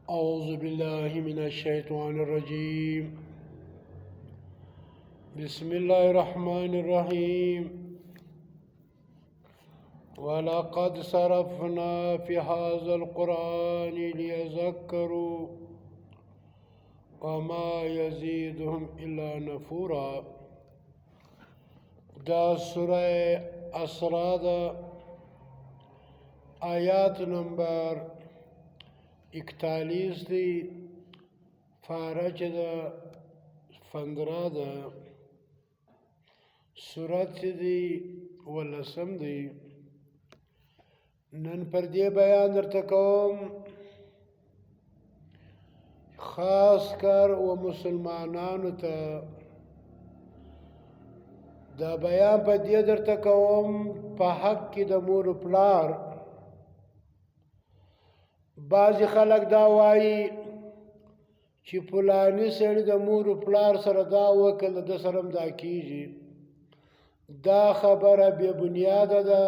أعوذ بالله من الشيطان الرجيم. بسم الله الرحمن الرحيم. ولقد صرفنا في هذا القرآن ليذكروا وما يزيدهم إلا نفورا. دا سورة اسراء دا آیات نمبر 41 دی، فارچ دا 15 دا، سورت دی ولسم دی. نن پر دی بیان در تکوم خاص کر و مسلمانانو تا دا بیان پر دی در تکوم پا حق کی دا مور و پلار. بعضی خلق دا وایی چې پلانی سړی د مور و پلار سره دا وکړه د سرم دا کیږي. دا خبره بے بنیاده ده.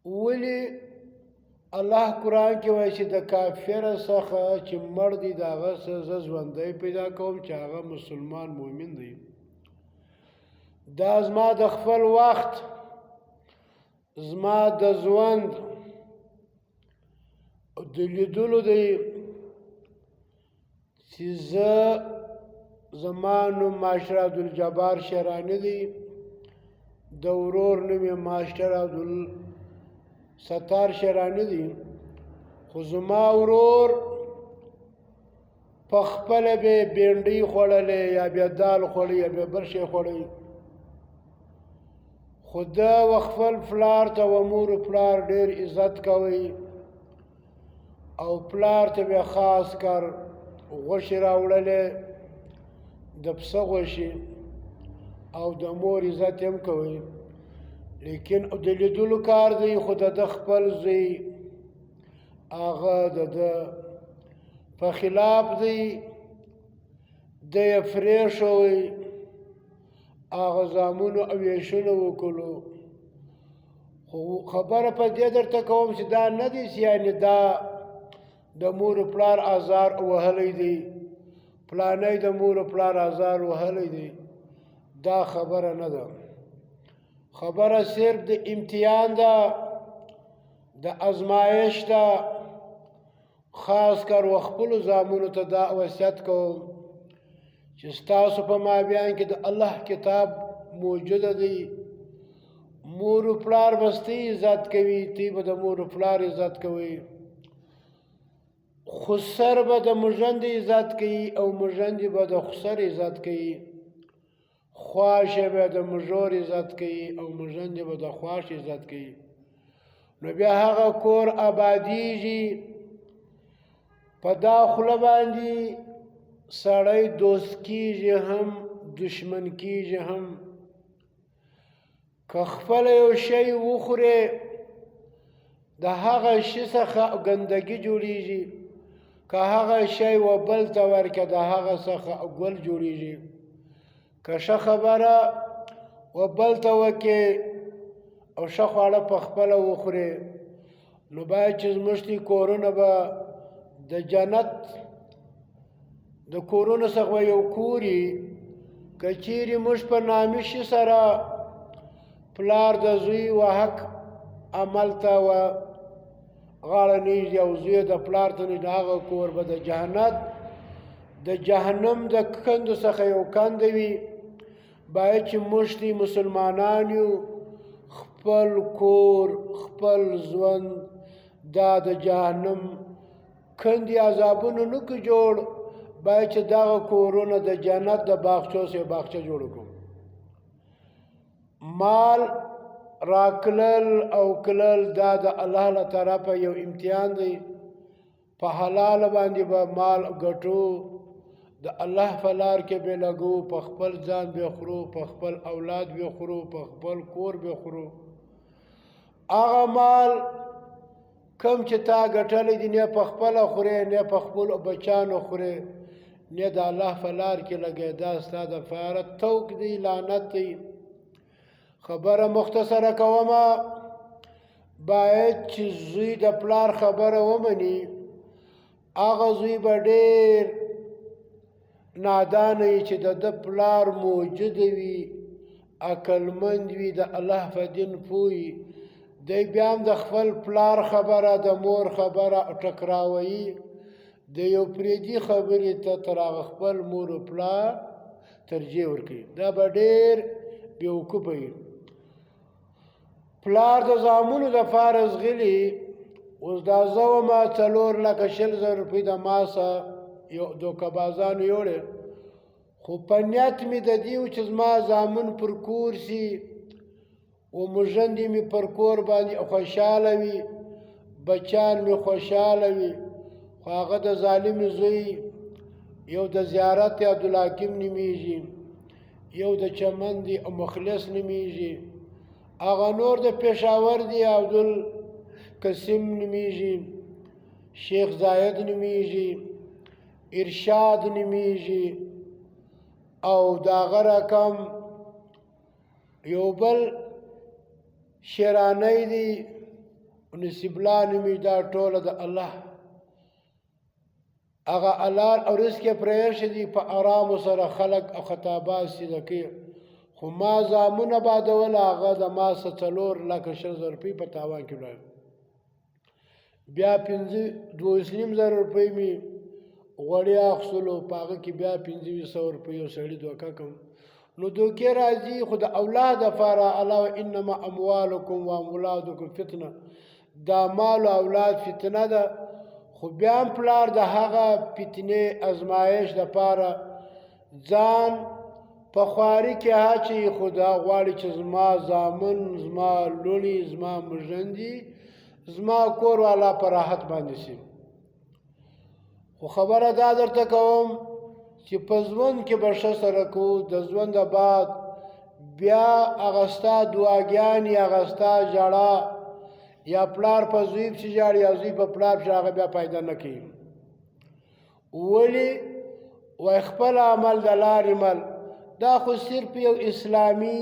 ولی الله قرآن کې وایي چې د کافر څخه چې مړ دی د هغه څخه زه ژوندی پیدا کوم چې هغه مسلمان مؤمن دی. دا زما د خپل وخت، زما د ژوند د لیدلو دی چې زما نوم ماسټر عبدالجبار شیراني دی، د ورور نوم یې ماسټر عبدالستار شیراني دی. خو زما ورور په خپله به بینډۍ خوړلی یا بیا دال خوړی یا بیا بل شی خوړی. خو ده و خپل پلار ته و مور و پلار ډېر عزت کوي او پلار ته به خاص کر غوښې راوړلې، د پسه غوښې، او د مور عزت هم کوي. لیکن د لیدلو کار دی. خو د خپل زوی هغه د په خلاف دی، د یې پرېښوی، هغه زامنو او ویشونو وکړو. خو خبره په دې درته کوم چې دا نه دي چې یعنې دا د مور و پلار آزار وهلی دی، پلانی د مور و پلار آزار وهلی دی. دا خبره نه ده. خبره صرف د امتحان ده، د ازمایش ده. خاص کر و خپلو زامنو ته دا وصیت کوم چې ستاسو په مابین کې د الله کتاب موجوده دی. مور و پلار بس تی عزت کوي، تی به د مور و پلار عزت کوي. خسر به د مژند عزت کوي او مژند به د خسر عزت کوي. خواش به د مژور عزت کوي او مژند به د خواش عزت کوي. نو بیا هغه کور آبادیږي. په دا خوله باندې سړی دوست کیږي هم دشمن کیږي هم. که خپل یو شی وخورې د هغه شي څخه ګندګي جوړیږي، که هغه شی و بل ته ورکړه د هغه څخه ګل جوړیږي. که ښه خبره و بل ته وکړې او ښه خواړه په خپله وخورې، نو باید چې زموږ دې کورونه به د جنت د کورونو څخه یو کوري. که چیرې موږ په نامي شي سره پلار د زوی و حق عمل ته و غاړه نیږدي او زوی د پلار ته نیږدي، هغه کور به د جهنت د جهنم د کندو څخه یو کنده وي. باید چې موږ دې مسلمانان یو، خپل کور خپل ژوند دا د جهنم کندې عذابونو نه کړو جوړ. باید چې دغه کورونه د جنت د باغچو سه باغچه جوړ کړو. مال راکلل او کلل دا د الله له طرفه یو امتحان دی. په حلال باندې به مال ګټو، د الله په لار کې به لګو، په خپل ځان به خورو، په خپل اولاد به خورو، په خپل کور به خورو. هغه مال کم چې تا ګټلی دی نه په خپله خورې نه په خپلو بچیانو خورې نه د الله په لار کې لګوې. دا ستا دپاره توک دی، لعنت دی. خبره مختصره کومه، باید چې زوی د پلار خبره ومني هغه زوی به ډېر نادان وي چې د پلار موجود وي، عقلمند وي، د الله په دین پوهي، دی بیا هم د خپل پلار خبره د مور خبره ټکراوي، د یو پردي خبرې ته تر هغه خپل مور و پلار ترجیح ورکوي. دا به ډېر بېوقوفه وي. پلار د زامنو دپاره زغلي، اوس دا زه ومه 4,20,000 روپۍ د ماسه یو دوکهبازانو یوړې، خو په نیت مې د دې و چې زما زامن پر کور سي و موژندې مې پر کور باندې خوشحاله وي، بچیان مې خوشحاله وي. خو هغه د ظالم زوی یو د زیارت عبدالحکیم نومیږي، یو د چمن دی او مخلص نومیږي، هغه نور د پېښور دی عبدالقسیم نومیږي، شیخ زاید نومیږي، ارشاد نومیږي، او د هغه رقم یو بل شیرانی دی نصیب الله نومیږي. دا ټوله د الله هغه حلال او رزق یې پرېښی دی، په ارامو سره خلک او خطابات سیده کوي. خو ما زامن آبادول، هغه د ما څه 4,20,000 روپۍ په تاوان کې ولاړ. بیا 22,000 روپۍ مې غوړي اخیستلو، په هغه کې بیا 2500 روپۍ یو سړي دوکه کړم. نو دوکې راځي، خو د اولاد دپاره الله انما اموالکم و اولادکم فتنه، دا مال او اولاد فتنه ده. خو بیا هم پلار د هغه فتنې ازمایش دپاره ځان په خواري کې اچوي، خو دا غواړي چې زما زامن، زما لوڼې، زما موژندې، زما کور والا په راحت باندې شي. خو خبره دا درته کوم چې په ژوند کې به ښه سره کوو، د ژوند نه بعد بیا هغه ستا دعاګانې، هغه ستا ژړا، یا پلار په زوی پسې ژاړي یا زوی په پلار پسې، هغه بیا پیدا نه کوي. ولې؟ وایي خپل عمل د لارې مل. دا خو صرف یو اسلامي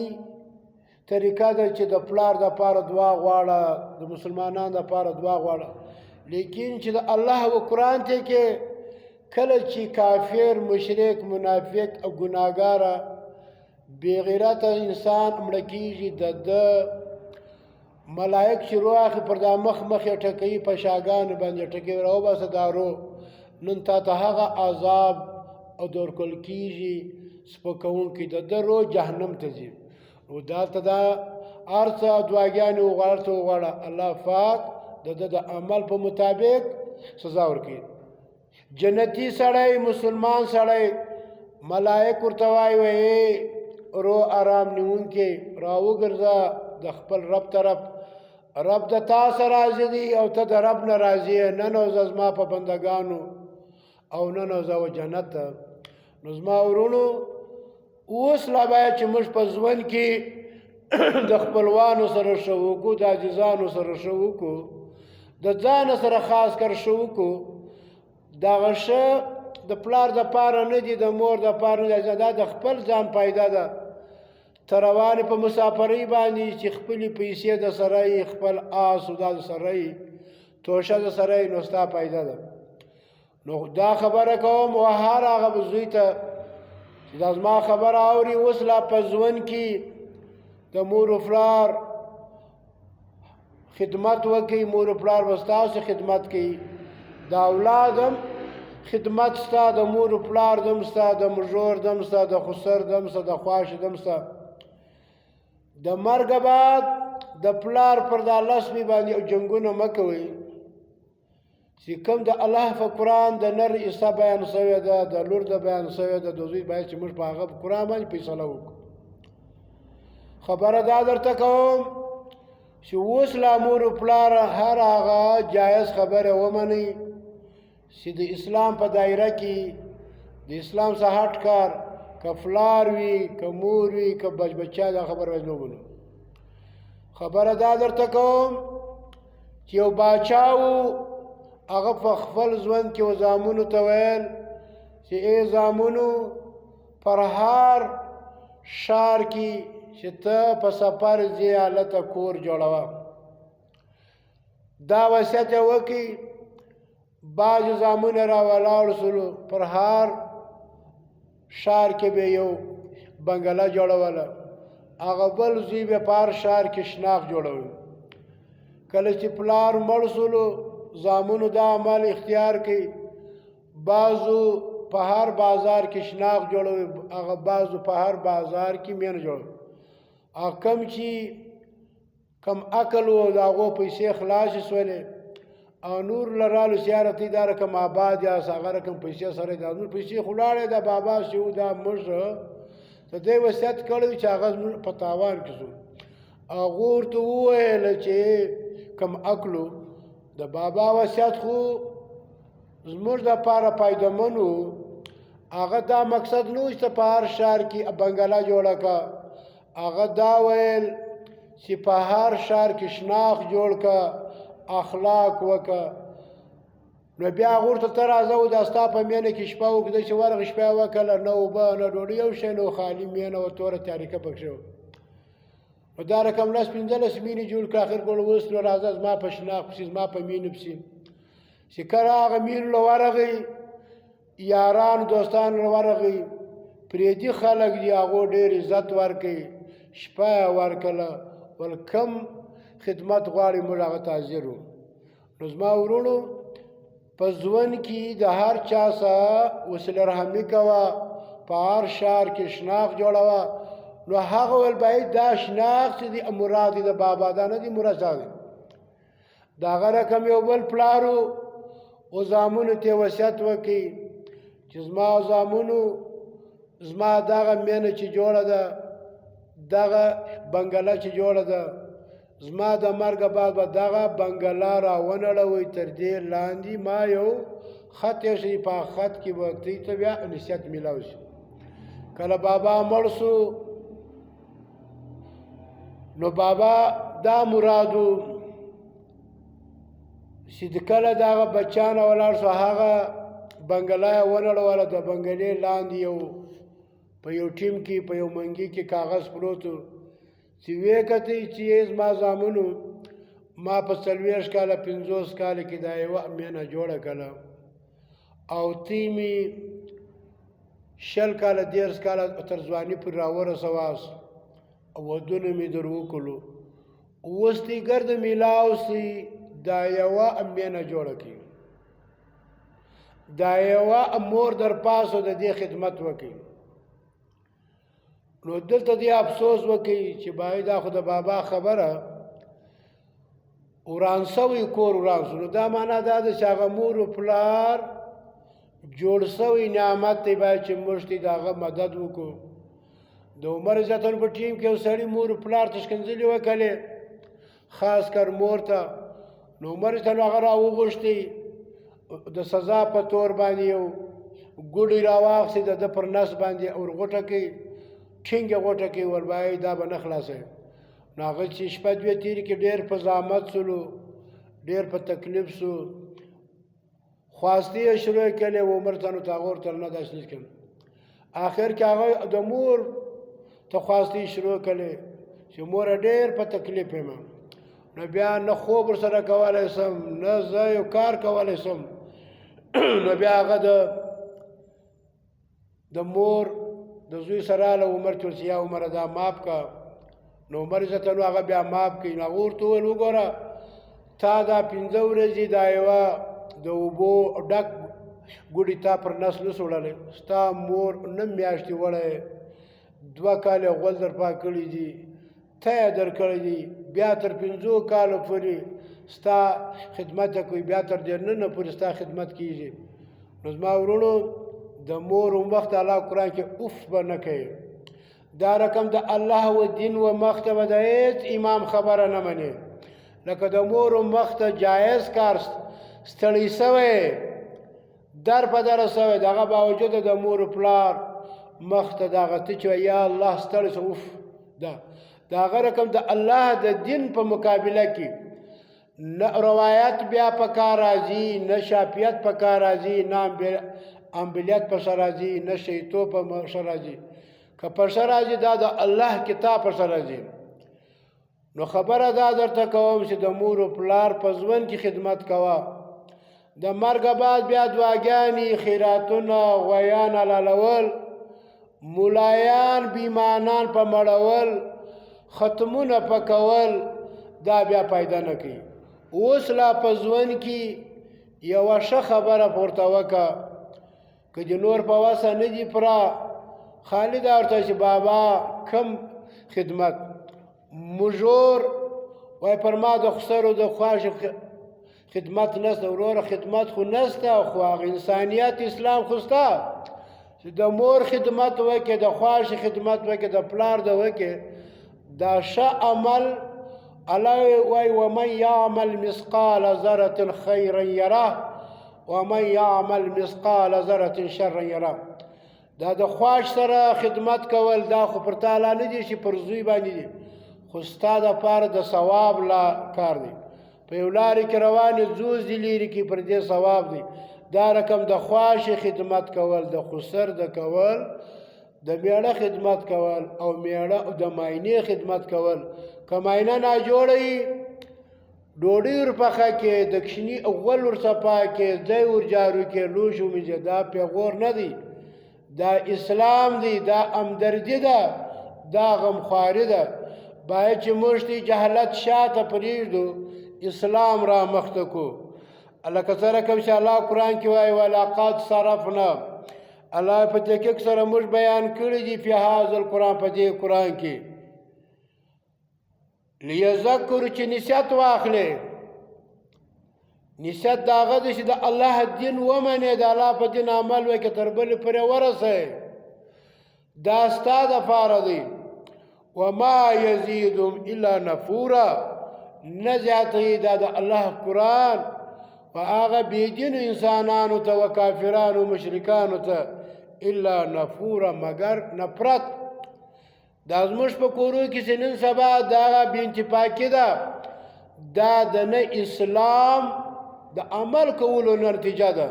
طریقه ده چې د پلار دپاره دعا غواړه، د مسلمانانو دپاره دعا غواړه. لیکن چې د الله و قرآن ته کې کله چې کافر، مشرک، منافق او ګناهګاره بېغیرته انسان مړه کېږي، د ملائک چې روح اخلي پر دا مخ یې ټکوي، په شاګانو باندې ټکوي، راوباسه دا روح، نن تا ته هغه عذاب او درکول کېږي سپکوونکی، د ده روح جهنم ته ځي. نو دلته دا هر څه دعاګانې وغواړه، الله پاک د ده د عمل په مطابق سزا ورکوي. جنتی سړی، مسلمان سړی، ملائک ورته وایي روح آرام نیونکی راوګرځه د خپل رب طرف، رب د تا سره راضي دی او ته د رب نه راضي یې، ننوځه زما په بندګانو او ننوځه و جنت ته. نو زما ورونو، اوس لا باید چې موږ په ژوند کې د خپلوانو سره ښه وکړو، د عاجزانو سره ښه وکړو، د ځان سره خاص کر ښه وکړو. دغه ښه د پلار دپاره نه دي، د مور دپاره نه دي، دا د خپل ځان پیدا ده. ته روانې په مسافرۍ باندې چې خپلې پیسې د سره یې، خپل آس او دا د سره یې، توشه د سره یې، نو ستا پیدا ده. نو دا خبره کوم و هر هغه زوی ته چې دا زما خبره اوري، اوس لا په ژوند کې د مور و پلار خدمت وکړي، مور و پلار به ستاسو خدمت کوي، د اولاد هم خدمت ستا، د مور و پلار دم ستا، د مژور دم ستا، د خسر دم ستا، د خواښ دم ستا. د مرګ بعد د پلار پر دا لسمې باندې او جنګونه مه کوئ، چې کوم د الله په قرآن د نر عیسی بیان شوې ده، د لور د بیان شوې ده، د زوی باید چې موږ په هغه قرآن باندې فیصله وکړو. خبره دا درته کوم چې اوس لا مور و پلار هر هغه جایز خبره ومنئ چې د اسلام په دایره کې د اسلام څخه هټ کار، که پلار وي، که مور وي، که بچه، دا خبره باید ومنو. خبره دا درته کوم چې یو باچا و، هغه په خپل ژوند کې و زامنو ته ویل چې ای زامنو، پر هر ښار کې چې ته په سفر ځې، هلته کور جوړوه. دا وصیت یې وکړي. بعض زامونه را ولاړ سلو پر هر ښار کې به یو بنګله جوړوله هغه بل زوی به په هر ښار کې شناخت جوړول کله چې پلار مړ سلو زامنو دا عمل اختیار کړي بعضو په هر بازار کې شناخت جوړوي هغه بعضو په هر بازار کې مینه جوړوي هغه کم چې کم عقل و د هغو پیسې خلاصې سولې او نور لرالو سیارتي دا رقم آباد یا هغه رقم پیسې سره دا نور پیسې خو لاړې د بابا شو دا مړه ته دی وصیت کړی چې هغه په تاوان کې شو هغه ورته وویل چې کم عقلو د بابا وصیت خو زموږ دپاره پایدمن و هغه دا مقصد نه و چې په هر ښار کې بنګله جوړه کړه هغه دا ویل چې په هر ښار کې شناخت جوړ کړه اخلاق وکړه نو بیا هغه ورته ته راځه و دا ستا په مینه کې شپه وکړه چې ورغې شپه یې وکړله نه اوبه نه ډوډۍ یو شی نه و خالي مینه وه توره تاریکه پکښې وه نو دا رقم 10-15 مینې جوړ کړه اخر کول اوس نو راځه زما په شناخت پسې زما په مینو پسې چې کله هغه مینو له ورغی یاران دوستان له ورغی پردي خلک دي هغو ډېر عزت ورکوي شپه یې ورکړله ول کم خدمت غواړي موږ هغه ته حاضر وو نو زما ورونو په ژوند کې د هر چا سره وصله رحمي کوه په هر ښار کې شناخت جوړوه نو هغه ویل باید دا شناخت چې دی مراد د بابا دا نه دی مراد دی د هغه رقم یو بل پلارو و زامنو ته وصیت وکړي چې زما زامنو زما دغه مینه چې جوړه ده دغه بنګله چې جوړه ده زما د مرګ بعد به دغه بنګله را ونړوئ تر دې لاندې ما یو خط ایښی په خط کې به ته بیا نصیحت میلاو شي کله بابا مړ سو نو بابا دا مرادو چې کله دغه بچیانه ولاړ سو هغه بنګله یې ونړوله د بنګلې لاندې یو په یو ټیم کې په یو منګي کې کاغذ پروت و چې ویې کتئ چې زما زامنو ما په 40 کاله 50 کاله کې دا یوه مینه جوړه کړه او تی مې 20 کاله 30 کاله تر ځواني پورې راورسواست او ودونه مې در وکړلو اوس دې ګرده میلاو سي دا یوه مینه جوړه کړي دا یوه مور در پاسو د دې خدمت وکړي نو دلته دې افسوس وکړي چې باید دا خو د بابا خبره وران سوی کور وران سو نو دا معنا دا ده چې هغه مور و پلار جوړ سوی نعمت دی باید چې موږ ته د هغه مدد وکړو د عمر عزتون په ټیم کې یو سړي مور و پلار ته ښکنځلې وکړلې خاص کر مور ته نو عمر عزتون هغه راوغوښتې د سزا په تور باندې یو ګوډی راواخیستې د ده پر نس باندې ورغوټه کړي ټینګه غوټه کې وربای دا به نه خلاصوي نو هغه چې شپه دوې تېرې کې ډېر په زحمت سلو ډېر په تکلیف سو خواستې یې شروع یې کړې و عمر ته نو ته هغه ورته نه داسې نه کړم آخر کې هغه د مور ته خواستې شروع کړې چې موره ډېر په تکلیف یم نو بیا نه خوب ورسره کولی سم نه زه یو کار کولی سم نو بیا هغه د مور د زوی سره له عمر چې ورسې یا عمره دا ماف که نو عمر عزته نو هغه بیا ماف کړي نو هغه ورته وویل وګوره تا دا 15 ورځې دا یوه د اوبو ډک ګوډي تا پر نس نس وړلی ستا مور 9 میاشتې وړی 2 کاله غول در پا کړي دي ته یې در کړی دي بیا تر 15 کالو پورې ستا خدمت یې کوي بیا تر دې 9 پورې ستا خدمت کېږي نو زما ورونو د مور و مخ ته الله قرآن کې اوف به نه کوي دا رقم د الله و دین و مخ ته به د هېڅ امام خبره نه مني لکه د مور و مخ ته جایز کار ستړی سوی در په دره سوی د هغه باوجود د مور و پلار مخ ته دغه ته چې یا الله ستړی سو اوف د هغه رقم د الله د دین په مقابله کې نه روایت بیا په کار راځي نه شافیت په کار راځي نه امبلیت په سر راځي نه شیطو په سر راځي که په سر راځي دا د الله کتاب په سر راځي نو خبره دا درته کوم چې د مور و پلار په ژوند کې خدمت کوه د مرګ بعد بیا دعاګانې خیراتونه غویان حلالول ملایان بیمانان په مړول ختمونه په کول دا بیا پیدا نه کوي اوس لا په ژوند کې یوه ښه خبره پورته وکړه که د نور په وسه نه دي پوره خالي دا ورته چې بابا کم خدمت مژور وای پر ما د خسرو د خواشو خدمت نسته وروره خدمت خو نسته خو هغه انسانیت اسلام خو سته چې د مور خدمت وکړې د خواشي خدمت وکړې د پلار د وکړې دا ښه عمل الله وای ومن یعمل مثقال ذره خیرا یره ومن یعمل مثقال ذره شرا یره دا د خواش سره خدمت کول دا خو پر تعالی نه دي چې پر زوی باندې دي خو ستا دپاره د ثواب لا کار دی په یو لارې کې روانې زوز دي لرې کې پر دې ثواب دی دا رقم د خواشي خدمت کول د خسر د کول د میړه خدمت کول او میړه د ماینې خدمت کول که ماینه ناجوړه ډوډۍ ورپخه کې د کښني اول ورڅپا کې ځای ورجارو کې لوښ ومینځه دا پیغور نه دی دا اسلام دی دا همدردي ده دا غمخواري ده باید چې موږ ته جهالت شاته پرېږدو اسلام را مخته کو لکه څرنګه چې الله قرآن کې وایي ولقد صرفنا الله په تحقیق سره موږ بیان کړي دي فی هذا القرآن په دې قرآن کې لیذکروا چې نصیحت واخلې نصیحت د هغه دی چې د الله دین ومنې د الله په دین عمل وکړې تر بلې پورې ورسئ دا ستا دپاره دی وما یزیدهم الا نفورا نه زیاتوي دا د الله قرآن په هغه بېدینو انسانانو ته و کافرانو مشرکانو ته الا نفورا مگر نفرت دا زموږ په کورو کې چې نن سبا د هغه بې انتفاقي ده دا د نه اسلام د عمل کولو نتیجه ده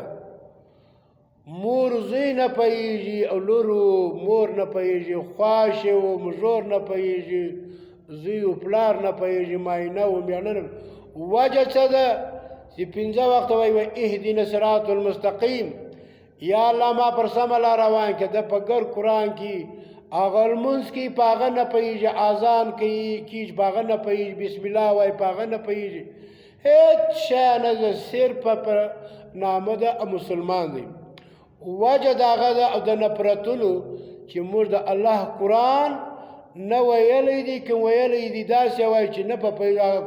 مور زوی نه پوهېږي او لورو مور نه پوهېږي خواشې و مژور نه پوهېږي زوی و پلار نه پوهېږي ماینه و میړه نه وجه څه ده چې پنځه وخته وایي اهدنا صراط المستقیم یا الله ما پر سمه لار روان کړه د په ګر قرآن کې هغه لمونځ کې په هغه نه پوهېږي اذان کېږي په هغه نه پوهېږي بسم الله وایي په هغه نه پوهېږي هیڅ شی نه ده صرف په نامه ده مسلمان دی وجه د هغه ده او د نفرتونو چې موږ د الله قرآن نه ویلی دی که ویلی دی داسې وایي چې نه په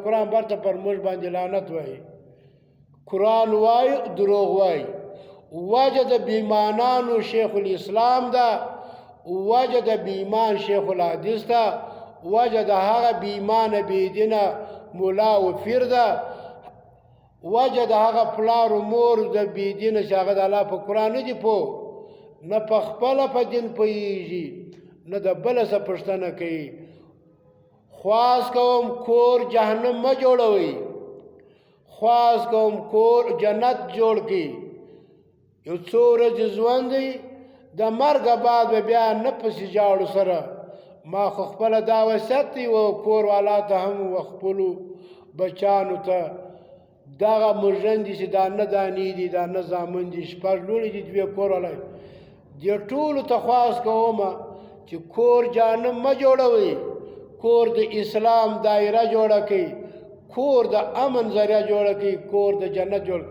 قرآن برته پر موږ باندې لعنت وایي قرآن وایي دروغ وایي وجه د بیمانانو شیخ الاسلام ده وجه د بیمان شیخ الحدیث ده وجه د هغه بیمانه بېدینه ملا و پیر ده وجه د هغه پلار و مور د بېدینه چې هغه د الله په قرآن نه دي پوه نه په خپله په دین پوهېږي نه د بله څه پوښتنه کوي خواست کوم کور جهنم مه جوړوئ خواست کوم کور جنت جوړ کړي یو څو ورځې ژوند دی د مرګه بعد به بیا نه پسې جاړو سره ما خو خپله دا وصیت دی و کور والا ته هم و خپلو بچانو ته دغه مژن دي چې دا نه دانې دي دا نه زامن دي شپږ لوڼې دي دوې کور والا دې ټولو ته خواست کومه چې کور جهنم مه جوړوئ کور د اسلام دایره جوړه کړئ کور د امن ذریعه جوړه کړئ کور د جنت جوړ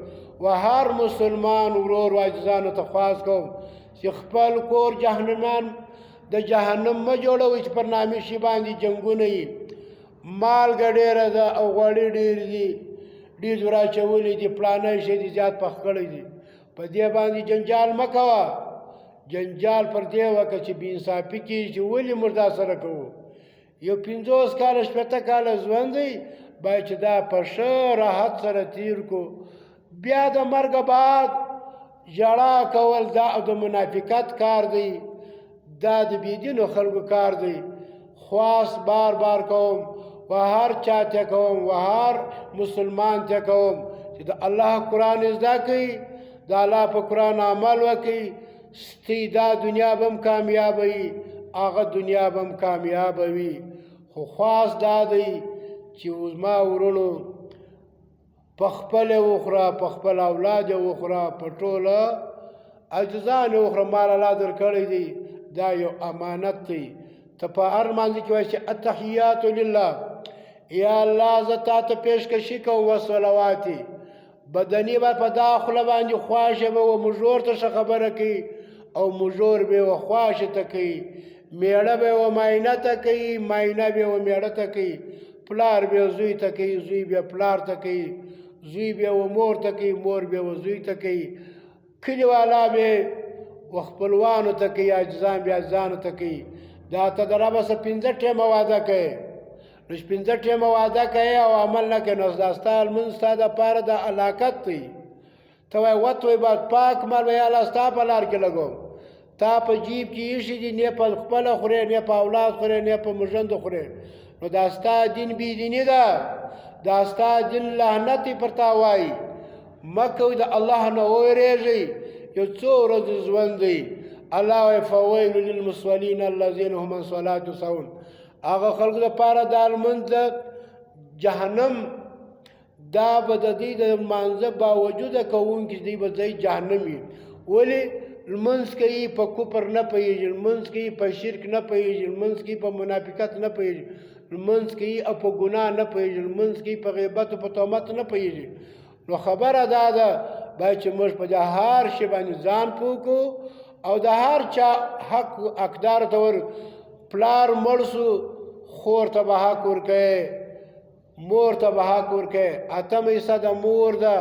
و هر مسلمان ورور واجزانو ته خواست کوم چې خپل کور جهنمان د جهنم مه جوړوئ چې پر نامې شي باندې جنګونه یي مالګه ډېره ده او غوړي ډېر دي ډېر راچولی دي پلانی شی دي زیات پخ کړی دي په دې باندې جنجال مه کوه جنجال پر دې وکړه چې بې انصافي کېږي چې ولې موږ دا سره کوو یو 50 کاله 80 کاله ژوند دی باید چې دا په ښه راحت سره تیر کو بیا د مرګه بعد ژړا کول دا د منافقت کار دی دا د بېدینو خلکو کار دی خواست بار بار کوم و هر چا ته کوم و هر مسلمان ته کوم چې د الله قرآن زده کړي د الله په قرآن عمل وکړي ستی دا دنیا به هم کامیابوي هغه دنیا به هم کامیابوي خو خواست دا دی چې زما ورونو په خپل وخوره، په خپل اولاد وخوره، په ټوله اجزان وخوره. مال الله درکړی دی، دا یو امانت دی. ته په هر لمانځه کې وایي چې التحیات لله، یا الله زه تا ته پیشکشي کوم وصلواتي. بدني به په دا خوله باندې خواشه به و مژور ته ښه خبره کوي او مژور به و خواشه ته کوي، میړه به و ماینه ته کوي، ماینه به و میړه ته کوي، پلار به زوی ته کوي، زوی به پلار ته کوي، زوی به و مور ته کوي، مور به و زوی ته کوي، کلیوالا به و خپلوانو ته کوي، اجزان به اجزانو ته کوي. دا ته د ربه څه 5 ټیمه واده کوي، نو 5 ټیمه واده کوي او عمل نه کوي، نو دا ستا لمونځ ستا دپاره د علاقت دی. ته وایې وت وایي بعد پاک مال به یا الله ستا په لار کې لګوم. تا په جیب کې ایښي دي، نه په خپله خورې، نه په اولاد خورې، نه په مژندو خورې، نو دا ستا دین بېدیني ده، دا ستا دین لعنت پر تا وایي. مه کوئ، د الله نه وویرېږئ. یو څو ورځې ژوند دی. الله وایي فویل للمصلین الذین هم عن صلاتهم سهون. هغه خلکو دپاره دا لمونځ د جهنم، دا به د دوی د لمانځه باوجوده کوونکي دوی به ځای جهنم وي. ولې؟ لمونځ کوي په کفر نه پوهېږي، لمونځ کوي په شرک نه پوهېږي، لمونځ کوي په منافقت نه پوهېږي، لمونځ کوي او په ګناه نه پوهېږي، لمونځ کوي په غیبت او په تهمت نه پوهېږي. نو خبره دا ده باید چې موږ په دا هر شي باندې ځان پوه کړو او د هر چا حق حقدار ته ور. پلار مړ سو، خور ته به حق ورکوي، مور ته به حق ورکوي. 8 حصه د مور ده،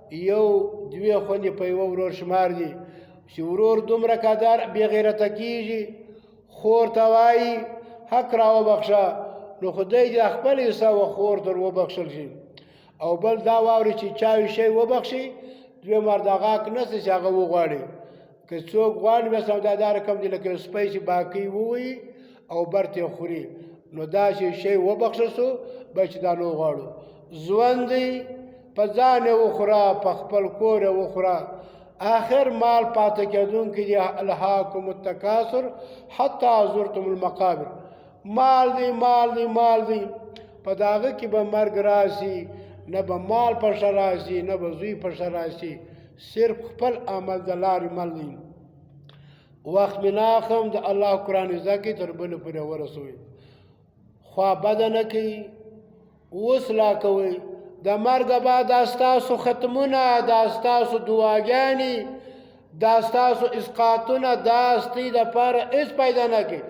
1-2 خوندې په یوه ورور شمار دي. چې ورور دومره قدر بې غیرته کېږي، خور ته وایي حق را وبخښه، نو خدای دې خپل حصه و خور در وبخښل شي. او بل دا واوري چې چا یو شی وبخښي، دویم ور دغه حق نشته چې هغه وغواړي. که څوک غواړي بیا سودادار کم دي، لکه سپی چې باقي ووایي او برته خوري، نو دا شی وبخښل سو به چې دا نه غواړو. ژوند دی په ځان وخوره، په خپل کور وخوره، آخر مال پاتې کېدونکی دی. الهاکم التکاثر حتی زرتم المقابر. مال دی مال دی مال دی، په داغه کې به مرګ راشي، نه به مال په سر راشي، نه به زوی په سر راشي، صرف خپل عمل د لارې مل دی. وخت مې ناخم د الله قرآن زده کړي تر بلې پورې ورسوئ. خوا بده نه کوي، وصله کوئ. د مرګ بعد دا ستاسو ختمونه، دا ستاسو دعاګانې، دا ستاسو اسقاطونه، دا ستاسو دپاره هېڅ پیدا نه کوي.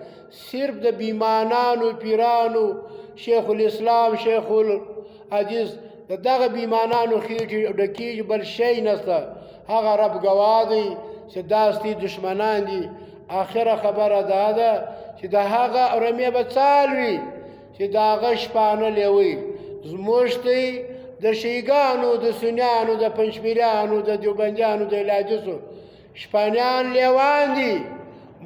صرف د بیمانانو، پیرانو، شیخ الاسلام، شیخ الحدیث، د دغه بیمانانو خېټې ډکېږي، بل شی نشته. هغه رب ګواه دی چې دا ستاسو دشمنان دي. آخره خبره دا ده چې د هغه رمې به څال وي چې د هغه شپانه لیوي. زموږ دی د شیګانو، د سنیانو، د پنجپیریانو، د دیوبندیانو، د الاجسو شپانیان لیوان دي،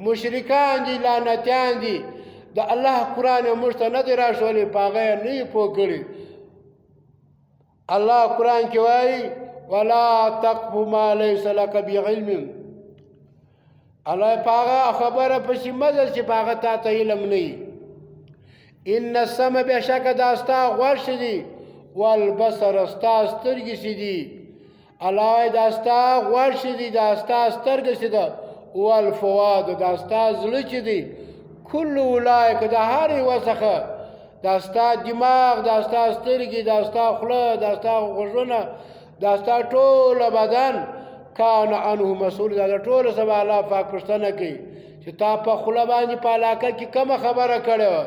مشرکان دي، لعنتیان دي. د الله قرآن موږ ته نه دی راښولی، په هغه یې نه یې پوه کړي. الله قرآن کې وایي ولا تقف ما لیس لک بعلم. الله په هغه خبره پسې مه ځه چې په هغه تا ته علم نه وي. ان السمع بېشکه دا ستا غوږ دي، والبصر ستا سترګې چې دي. الله وایي دا ستا غوږ چې دي، دا ستا سترګې چې ده، والفؤاد دا ستا زړه چې دی. کل اولئک د هر یوه څخه، دا ستا دماغ، دا ستا سترګې، دا ستا خوله، دا ستا غوږونه، دا ستا ټوله بدن، کان عنه مسؤول. دا د ټولو څه به الله پاک پوښتنه کوي چې تا په خوله باندې په علاقه کې کومه خبره کړې وه،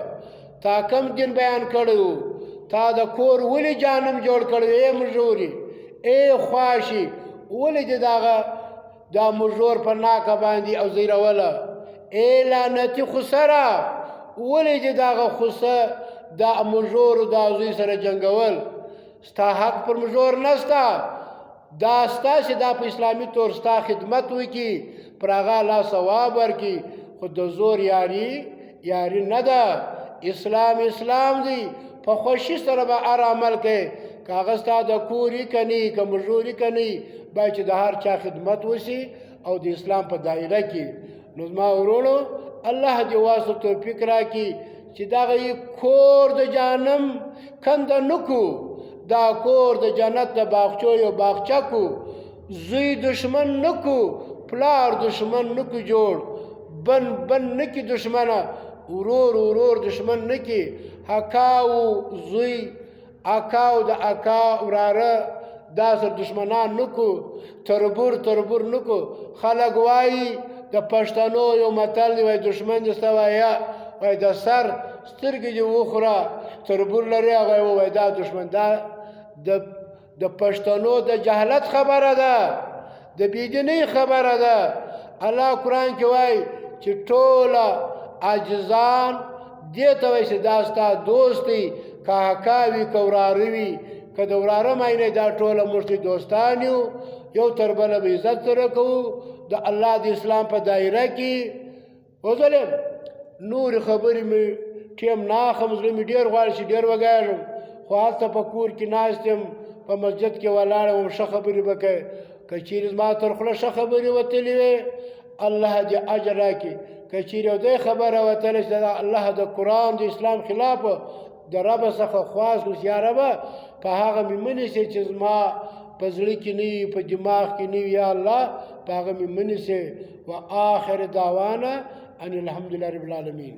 تا کم دین بیان کړی و، تا د کور ولې جانم جوړ کړی و، ای مژوري، ای خواشي، ولې دې دغه دا مژور په ناکه باندې او زیروله، ای لعنتي خسره، ولې دې دغه خسه دا مژور دا زوی سره جنګول. ستا حق پر مژور نسته، دا ستا چې دا په اسلامي طور ستا خدمت وکړي، پر هغه الله ثواب ورکړي، خو د زور یاري نه ده. اسلام اسلام دی، په خوښي سره به هر عمل کوي. که هغه ستا د کوري که نه وي، که مژوري که نه وي، باید چې د هر چا خدمت وشي او د اسلام په دایره کې. نو زما ورونو، الله دې واسو توفیق راکړي چې دغه کور د جهنم کنده نه کړو، دا کور د جنت د باغچو یو باغچه کو زوی دشمن نکو پلار دشمن نکو جوړ بن نکی دشمنه ورور دشمن نکی حکاو زوی اکاو د اکا وراره دا سر دشمنان نکو تربور نکو خلق وای د پښتنو یو متل دی وای دشمن دې سوایا وای د سر سترګې دې وخوره تربور لري هغه وای دا دشمن دا د پښتنو د جهالت خبره ده د بيدینۍ خبره ده الله قرآن کې وای چې ټوله عاجزان دې ته وای چې دا ستا دوست دی که حکاوي که وراره وي که د وراره معنی دا ټوله موږ دوستان یو تر بله به عزت سره کوو د الله د اسلام په دایره کې وظلم نور خبرې مې ټیم ناخم زړه مې ډېر غواړي چې ډېر وګاږم خو هلته په کور کې ناست یم په مسجد کې ولاړ وم ښه خبرې به کوې که چیرې زما تر خوله ښه خبرې وتلې وې الله دې اجر راکړي که چیرې یو دې خبره وتله چې الله د قرآن د اسلام خلاف د رب څخه خواست اوس یا ربه په هغه مې منیسې چې زما په زړه کې نه وي په دماغ کې نه وي یا الله په هغه مې منیسې و آخر دعوانا ان الحمدلله رب العالمین